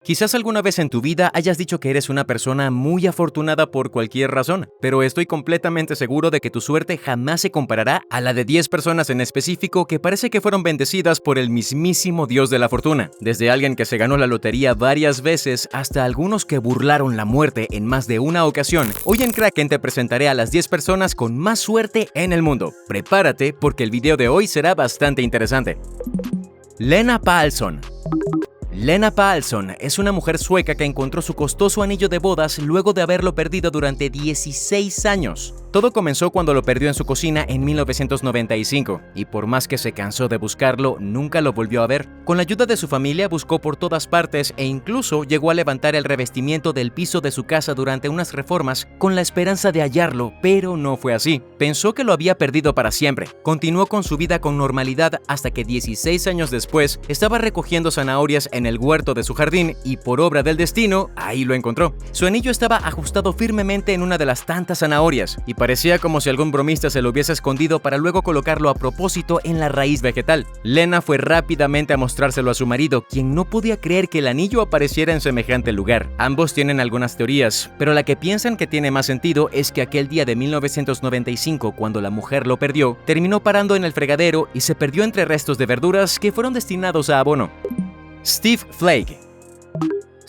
Quizás alguna vez en tu vida hayas dicho que eres una persona muy afortunada por cualquier razón, pero estoy completamente seguro de que tu suerte jamás se comparará a la de 10 personas en específico que parece que fueron bendecidas por el mismísimo Dios de la fortuna. Desde alguien que se ganó la lotería varias veces hasta algunos que burlaron la muerte en más de una ocasión, hoy en Kraken te presentaré a las 10 personas con más suerte en el mundo. Prepárate porque el video de hoy será bastante interesante. Lena Paulsson. Lena Paulsson es una mujer sueca que encontró su costoso anillo de bodas luego de haberlo perdido durante 16 años. Todo comenzó cuando lo perdió en su cocina en 1995, y por más que se cansó de buscarlo, nunca lo volvió a ver. Con la ayuda de su familia buscó por todas partes e incluso llegó a levantar el revestimiento del piso de su casa durante unas reformas con la esperanza de hallarlo, pero no fue así. Pensó que lo había perdido para siempre. Continuó con su vida con normalidad hasta que 16 años después estaba recogiendo zanahorias en el huerto de su jardín y por obra del destino, ahí lo encontró. Su anillo estaba ajustado firmemente en una de las tantas zanahorias y parecía como si algún bromista se lo hubiese escondido para luego colocarlo a propósito en la raíz vegetal. Lena fue rápidamente a mostrárselo a su marido, quien no podía creer que el anillo apareciera en semejante lugar. Ambos tienen algunas teorías, pero la que piensan que tiene más sentido es que aquel día de 1995, cuando la mujer lo perdió, terminó parando en el fregadero y se perdió entre restos de verduras que fueron destinados a abono. Steve Flake.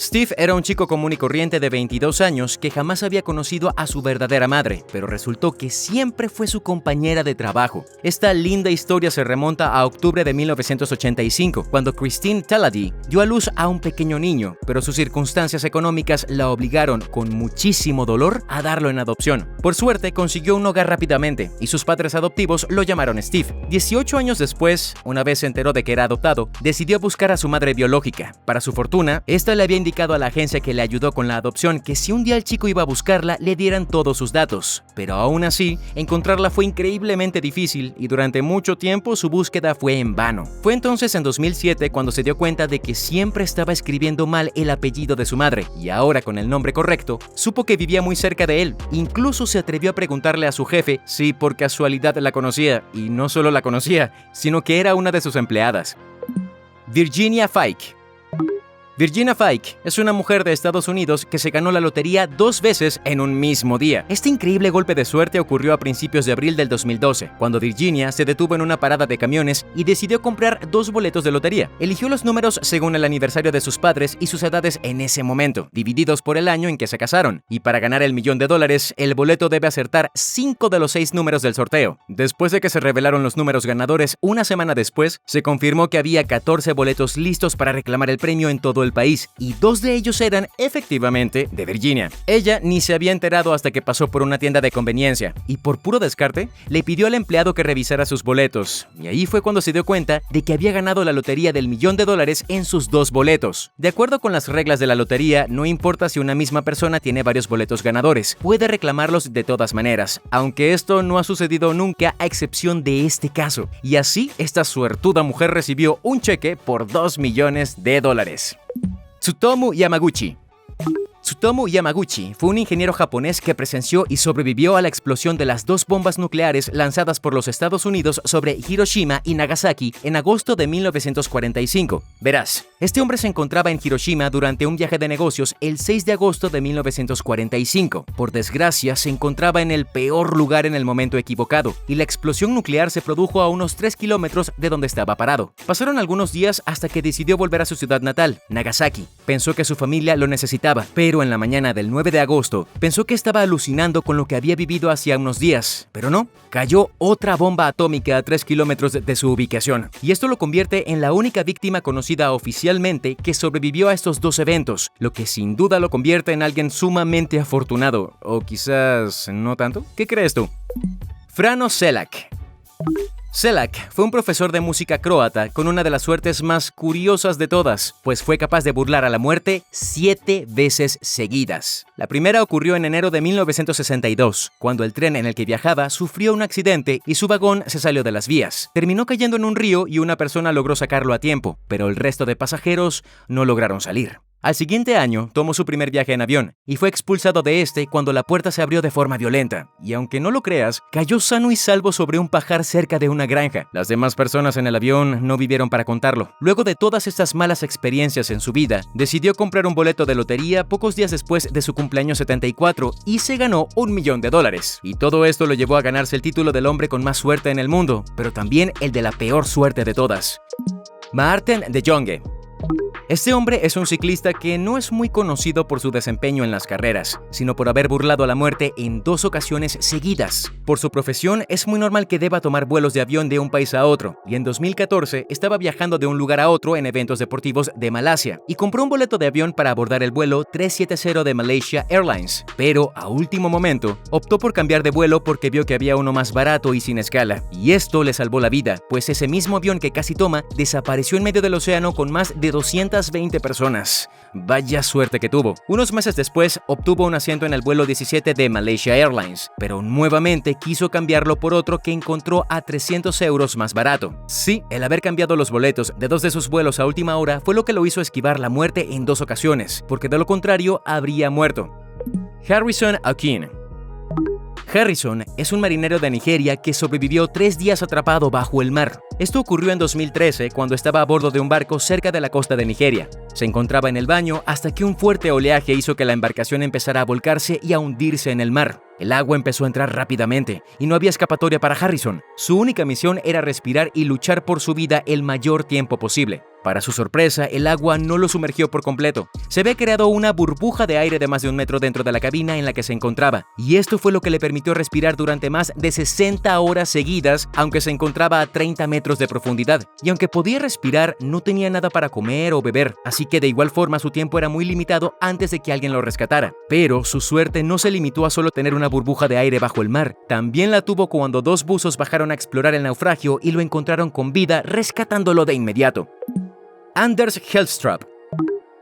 Steve era un chico común y corriente de 22 años que jamás había conocido a su verdadera madre, pero resultó que siempre fue su compañera de trabajo. Esta linda historia se remonta a octubre de 1985, cuando Christine Talady dio a luz a un pequeño niño, pero sus circunstancias económicas la obligaron, con muchísimo dolor, a darlo en adopción. Por suerte, consiguió un hogar rápidamente, y sus padres adoptivos lo llamaron Steve. 18 años después, una vez se enteró de que era adoptado, decidió buscar a su madre biológica. Para su fortuna, esta le había indicado a la agencia que le ayudó con la adopción que si un día el chico iba a buscarla, le dieran todos sus datos. Pero aún así, encontrarla fue increíblemente difícil y durante mucho tiempo su búsqueda fue en vano. Fue entonces en 2007 cuando se dio cuenta de que siempre estaba escribiendo mal el apellido de su madre y ahora con el nombre correcto, supo que vivía muy cerca de él. Incluso se atrevió a preguntarle a su jefe si por casualidad la conocía, y no solo la conocía, sino que era una de sus empleadas. Virginia Fike. Virginia Fike es una mujer de Estados Unidos que se ganó la lotería 2 veces en un mismo día. Este increíble golpe de suerte ocurrió a principios de abril del 2012, cuando Virginia se detuvo en una parada de camiones y decidió comprar 2 boletos de lotería. Eligió los números según el aniversario de sus padres y sus edades en ese momento, divididos por el año en que se casaron. Y para ganar el $1.000.000, el boleto debe acertar 5 de los 6 números del sorteo. Después de que se revelaron los números ganadores, una semana después, se confirmó que había 14 boletos listos para reclamar el premio en todo el país, y 2 de ellos eran efectivamente de Virginia. Ella ni se había enterado hasta que pasó por una tienda de conveniencia y por puro descarte le pidió al empleado que revisara sus boletos, y ahí fue cuando se dio cuenta de que había ganado la lotería del $1.000.000 en sus 2 boletos. De acuerdo con las reglas de la lotería, no importa si una misma persona tiene varios boletos ganadores, puede reclamarlos de todas maneras, aunque esto no ha sucedido nunca a excepción de este caso, y así esta suertuda mujer recibió un cheque por $2 millones. Tsutomu Yamaguchi. Tsutomu Yamaguchi fue un ingeniero japonés que presenció y sobrevivió a la explosión de las 2 bombas nucleares lanzadas por los Estados Unidos sobre Hiroshima y Nagasaki en agosto de 1945. Verás, este hombre se encontraba en Hiroshima durante un viaje de negocios el 6 de agosto de 1945. Por desgracia, se encontraba en el peor lugar en el momento equivocado, y la explosión nuclear se produjo a unos 3 kilómetros de donde estaba parado. Pasaron algunos días hasta que decidió volver a su ciudad natal, Nagasaki. Pensó que su familia lo necesitaba, pero en la mañana del 9 de agosto pensó que estaba alucinando con lo que había vivido hacía unos días, pero no, cayó otra bomba atómica a 3 kilómetros de su ubicación, y esto lo convierte en la única víctima conocida oficialmente que sobrevivió a estos 2 eventos, lo que sin duda lo convierte en alguien sumamente afortunado, o quizás no tanto. ¿Qué crees tú? Frano Selak. Selak fue un profesor de música croata con una de las suertes más curiosas de todas, pues fue capaz de burlar a la muerte 7 veces seguidas. La primera ocurrió en enero de 1962, cuando el tren en el que viajaba sufrió un accidente y su vagón se salió de las vías. Terminó cayendo en un río y una persona logró sacarlo a tiempo, pero el resto de pasajeros no lograron salir. Al siguiente año, tomó su primer viaje en avión y fue expulsado de este cuando la puerta se abrió de forma violenta. Y aunque no lo creas, cayó sano y salvo sobre un pajar cerca de una granja. Las demás personas en el avión no vivieron para contarlo. Luego de todas estas malas experiencias en su vida, decidió comprar un boleto de lotería pocos días después de su cumpleaños 74 y se ganó $1.000.000. Y todo esto lo llevó a ganarse el título del hombre con más suerte en el mundo, pero también el de la peor suerte de todas. Maarten de Jonge. Este hombre es un ciclista que no es muy conocido por su desempeño en las carreras, sino por haber burlado a la muerte en 2 ocasiones seguidas. Por su profesión, es muy normal que deba tomar vuelos de avión de un país a otro, y en 2014 estaba viajando de un lugar a otro en eventos deportivos de Malasia, y compró un boleto de avión para abordar el vuelo 370 de Malaysia Airlines, pero a último momento optó por cambiar de vuelo porque vio que había uno más barato y sin escala, y esto le salvó la vida, pues ese mismo avión que casi toma desapareció en medio del océano con más de 220 personas. Vaya suerte que tuvo. Unos meses después, obtuvo un asiento en el vuelo 17 de Malaysia Airlines, pero nuevamente quiso cambiarlo por otro que encontró a 300 euros más barato. Sí, el haber cambiado los boletos de 2 de sus vuelos a última hora fue lo que lo hizo esquivar la muerte en 2 ocasiones, porque de lo contrario habría muerto. Harrison Akin. Harrison es un marinero de Nigeria que sobrevivió 3 días atrapado bajo el mar. Esto ocurrió en 2013 cuando estaba a bordo de un barco cerca de la costa de Nigeria. Se encontraba en el baño hasta que un fuerte oleaje hizo que la embarcación empezara a volcarse y a hundirse en el mar. El agua empezó a entrar rápidamente y no había escapatoria para Harrison. Su única misión era respirar y luchar por su vida el mayor tiempo posible. Para su sorpresa, el agua no lo sumergió por completo. Se había creado una burbuja de aire de más de 1 metro dentro de la cabina en la que se encontraba, y esto fue lo que le permitió respirar durante más de 60 horas seguidas, aunque se encontraba a 30 metros de profundidad. Y aunque podía respirar, no tenía nada para comer o beber, así que de igual forma su tiempo era muy limitado antes de que alguien lo rescatara. Pero su suerte no se limitó a solo tener una burbuja de aire bajo el mar, también la tuvo cuando 2 buzos bajaron a explorar el naufragio y lo encontraron con vida, rescatándolo de inmediato. Anders Hellstrøm.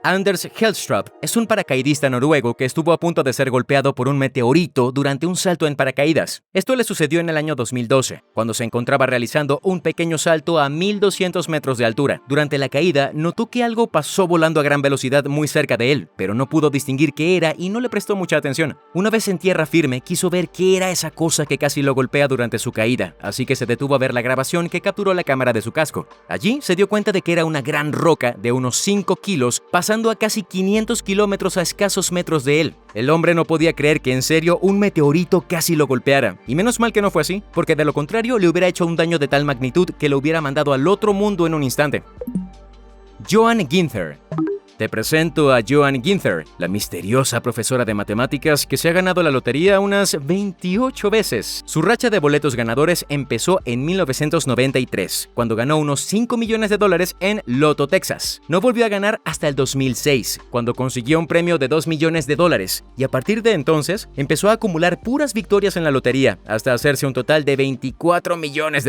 Anders Hellstrøm es un paracaidista noruego que estuvo a punto de ser golpeado por un meteorito durante un salto en paracaídas. Esto le sucedió en el año 2012, cuando se encontraba realizando un pequeño salto a 1.200 metros de altura. Durante la caída, notó que algo pasó volando a gran velocidad muy cerca de él, pero no pudo distinguir qué era y no le prestó mucha atención. Una vez en tierra firme, quiso ver qué era esa cosa que casi lo golpea durante su caída, así que se detuvo a ver la grabación que capturó la cámara de su casco. Allí se dio cuenta de que era una gran roca de unos 5 kilos, pasando a casi 500 kilómetros a escasos metros de él. El hombre no podía creer que en serio un meteorito casi lo golpeara. Y menos mal que no fue así, porque de lo contrario le hubiera hecho un daño de tal magnitud que lo hubiera mandado al otro mundo en un instante. Joan Ginther. Te presento a Joan Ginther, la misteriosa profesora de matemáticas que se ha ganado la lotería unas 28 veces. Su racha de boletos ganadores empezó en 1993, cuando ganó unos $5 millones en Lotto Texas. No volvió a ganar hasta el 2006, cuando consiguió un premio de $2 millones, y a partir de entonces empezó a acumular puras victorias en la lotería, hasta hacerse un total de $24 millones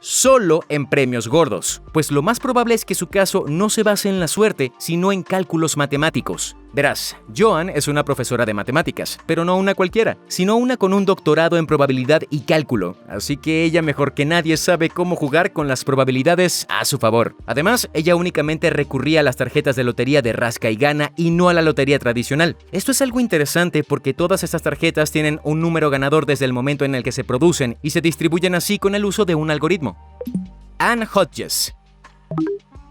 solo en premios gordos. Pues lo más probable es que su caso no se base en la suerte, sino en cálculos matemáticos. Verás, Joan es una profesora de matemáticas, pero no una cualquiera, sino una con un doctorado en probabilidad y cálculo, así que ella mejor que nadie sabe cómo jugar con las probabilidades a su favor. Además, ella únicamente recurría a las tarjetas de lotería de rasca y gana y no a la lotería tradicional. Esto es algo interesante porque todas estas tarjetas tienen un número ganador desde el momento en el que se producen y se distribuyen así con el uso de un algoritmo. Anne Hodges.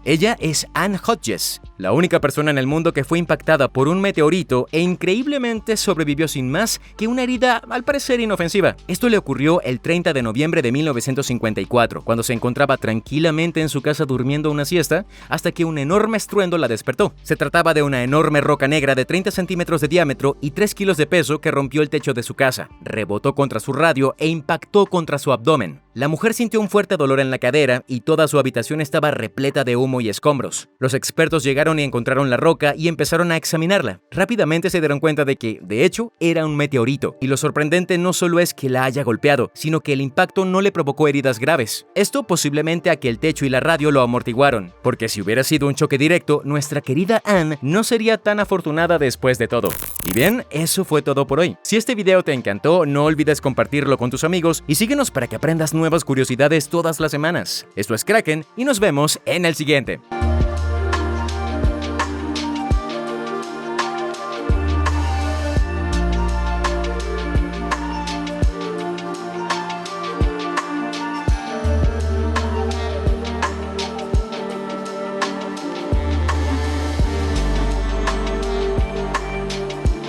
Ella es Anne Hodges, la única persona en el mundo que fue impactada por un meteorito e increíblemente sobrevivió sin más que una herida al parecer inofensiva. Esto le ocurrió el 30 de noviembre de 1954, cuando se encontraba tranquilamente en su casa durmiendo una siesta, hasta que un enorme estruendo la despertó. Se trataba de una enorme roca negra de 30 centímetros de diámetro y 3 kilos de peso que rompió el techo de su casa, rebotó contra su radio e impactó contra su abdomen. La mujer sintió un fuerte dolor en la cadera y toda su habitación estaba repleta de humo y escombros. Los expertos llegaron y encontraron la roca y empezaron a examinarla. Rápidamente se dieron cuenta de que, de hecho, era un meteorito. Y lo sorprendente no solo es que la haya golpeado, sino que el impacto no le provocó heridas graves. Esto posiblemente a que el techo y la radio lo amortiguaron, porque si hubiera sido un choque directo, nuestra querida Anne no sería tan afortunada después de todo. Y bien, eso fue todo por hoy. Si este video te encantó, no olvides compartirlo con tus amigos y síguenos para que aprendas nuevas curiosidades todas las semanas. Esto es Kraken y nos vemos en el siguiente.